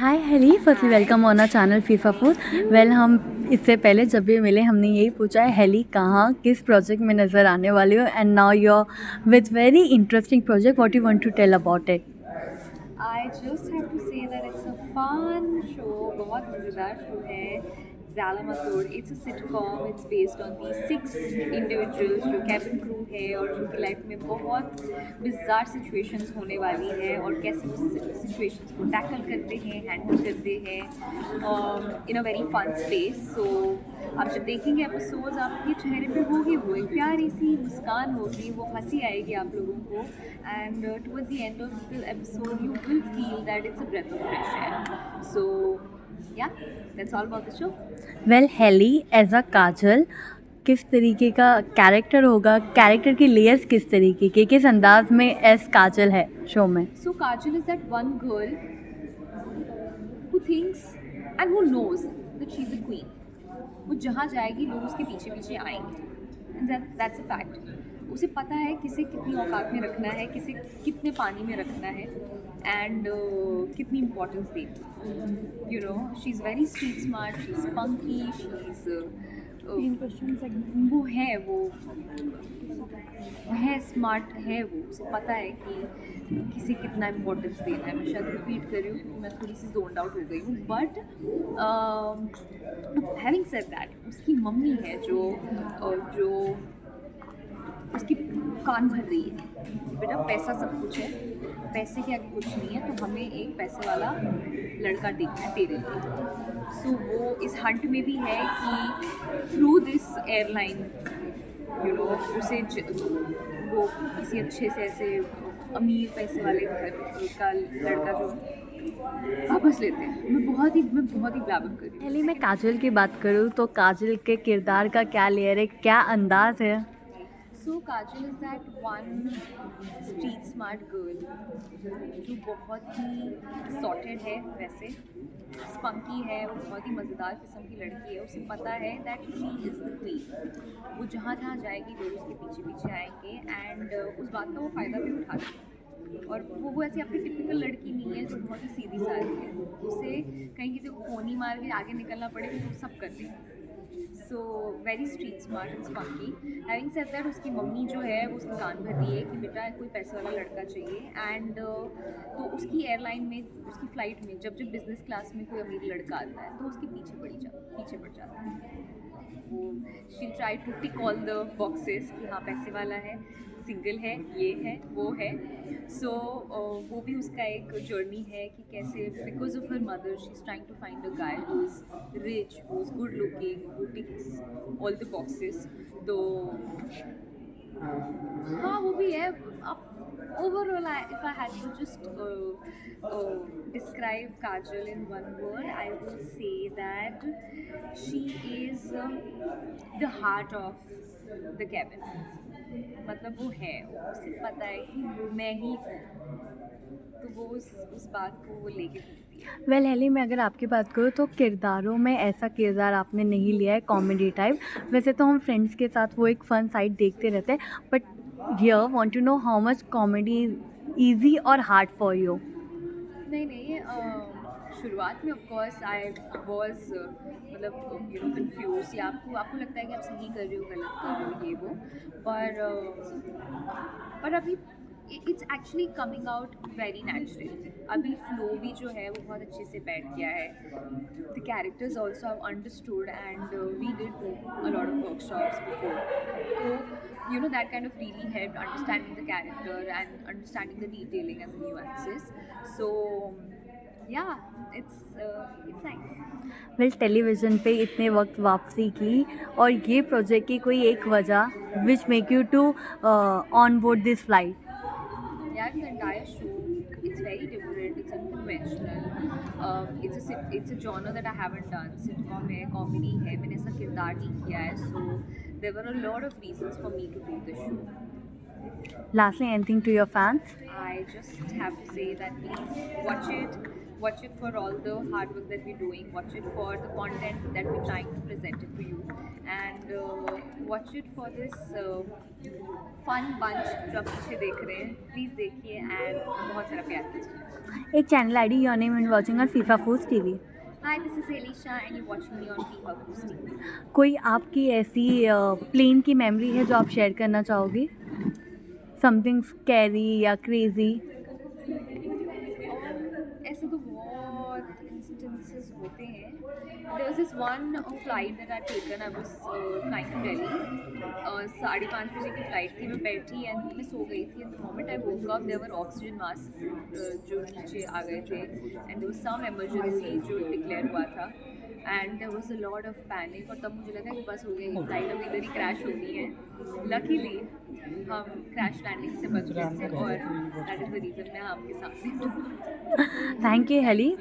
Hi Haley, firstly welcome on our channel FIFA food. Well, हम इससे पहले जब भी मिले हमने यही पूछा है हेली कहाँ किस प्रोजेक्ट में नज़र आने वाली हो, and now you are with very interesting project. What you want to tell about it? I just have to say that it's a fun show, बहुत मज़ेदार शो है ज़ालामतोड़। It's a sitcom. It's based on these 6 individuals जो cabin crew है और जिनकी life में बहुत bizarre situations होने वाली है और कैसे उस situations को tackle करते हैं, handle करते हैं in a very fun space. So आप जब देखेंगे एपिसोड्स आपके चेहरे पे होगी वो एक प्यारी सी मुस्कान होगी, वो हंसी आएगी आप लोगों को, and towards the end of the episode you will feel that it's a breath of fresh air. So yeah, that's all about the show. Well Helly as a Kajal किस तरीके का कैरेक्टर होगा, कैरेक्टर की लेयर्स किस तरीके के, किस अंदाज में एज काजल है शो में? So Kajal is that one girl who thinks and who knows that she's a queen. वो जहाँ जाएगी लोग उसके पीछे पीछे आएंगे, एंड दैट्स अ फैक्ट. उसे पता है किसे कितनी औकात में रखना है, किसे कितने पानी में रखना है, एंड कितनी इम्पोर्टेंस देती. She is very street smart, she is punky, she is वो है स्मार्ट है. वो उसे पता है कि किसे कितना इम्पोर्टेंस देना है. मैं शायद रिपीट कर रही हूँ क्योंकि मैं थोड़ी सी जोन्ड आउट हो गई हूँ, बट हैविंग सेड दैट उसकी मम्मी है जो उसकी कान भर रही है, बेटा पैसा सब कुछ है, पैसे के आगे कुछ नहीं है, तो हमें एक पैसे वाला लड़का देखना है तेरे लिए. सो वो इस हंट में भी है कि थ्रू दिस एयरलाइन उसे वो किसी अच्छे से ऐसे अमीर पैसे वाले घर का लड़का जो वापस लेते हैं. मैं बहुत ही ब्लाबर कर रही हूँ. हेली, मैं काजल की बात करूँ तो काजल के किरदार का क्या लेयर है, क्या अंदाज है? So Kajal is that one street smart girl जो बहुत ही सॉर्टेड है, वैसे स्पंकी है, वो बहुत ही मज़ेदार किस्म की लड़की है. उसे पता है that she is the queen. वो जहाँ जहाँ जाएगी लोग उसके पीछे पीछे आएंगे, एंड उस बात का वो फ़ायदा भी उठाती है. और वो ऐसी आपकी टिपिकल लड़की नहीं है जो बहुत ही सीधी सादी है. उसे कहीं किसी को फोनी मार के आगे निकलना पड़े तो वो सब कर लेगी. So very street smart and spunky. Having said that उसकी मम्मी जो है वो उसकी कान भर रही है कि बेटा कोई पैसे वाला लड़का चाहिए, एंड तो उसकी एयरलाइन में उसकी फ़्लाइट में जब जब बिज़नेस क्लास में कोई अमीर लड़का आता है तो उसके पीछे पड़ जाता है. वो she try to tick all the boxes कि हाँ पैसे वाला है, सिंगल है, ये है, वो है. सो वो भी उसका एक जर्नी है कि कैसे because of her mother she is trying to find a guy who is rich, who is good looking, who ticks all the boxes. तो हाँ वो भी है. अब overall if I had to just describe Kajal in one word, I will say that she is the heart of the cabin. मतलब वो है, उसे पता है कि मैं ही हूँ, तो वो उस बात को वो लेके घूमती है. वेल हेली, मैं अगर आपकी बात करूँ तो किरदारों में ऐसा किरदार आपने नहीं लिया है कॉमेडी टाइप. वैसे तो हम फ्रेंड्स के साथ वो एक फ़न साइड देखते रहते हैं, but here want to know how much comedy easy और हार्ड फॉर यू? नहीं, शुरुआत में ऑफ कोर्स आई वाज मतलब कंफ्यूज, या आपको लगता है कि आप सही कर रहे हो, गलत कर रहे हो, ये वो. पर अभी it's actually coming out very natural. अभी फ्लो भी जो है वो बहुत अच्छे से बैठ गया है. The characters also have understood, and we did a lot of workshops before. तो that kind of really helped understanding the character and understanding the detailing and the nuances. So yeah, it's nice. Well, television पे इतने वक्त वापसी की और ये project की कोई एक वजह which make you to on board this flight? Yeah, the entire show, it's very different, it's unconventional. It's a genre that I haven't done. Sitcom है, comedy है, मैंने ऐसा किरदार नहीं किया है. So there were a lot of reasons for me to do the show. Lastly, anything to your fans? I just have to say that please watch it. watch it for all the hard work that we're doing, watch it for the content that we're trying to present it to you, and watch it for this fun bunch जो आप पीछे देख रहे हैं. Please देखिए and बहुत सारा प्यार कीजिए. एक channel ID your name and watching on FIFA foods TV. Hi, this is Elisha and you're watching me on FIFA Foods TV. कोई आपकी ऐसी प्लेन की मेमोरी है जो आप शेयर करना चाहोगी? समथिंग स्कैरी या क्रेजी? ऐसे तो बहुत इंस्टेंसेस होते हैं. There was this one flight that I had taken. I was flying to Delhi. 5:30 बजे की फ्लाइट थी. मैं बैठी एंड मैं सो गई थी. And the moment I woke up there were oxygen mask जो नीचे आ गए थे and there was some emergency जो डिक्लेयर हुआ था and there was a lot of panic. और तब मुझे लगा कि बस हो गई फ्लाइट, अब इधर ही क्रैश होनी है. लकीली हम क्रैश लैंडिंग से बच गए थे और दैट इज़ द रीज़न मैं आपके सामने. Thank you heli.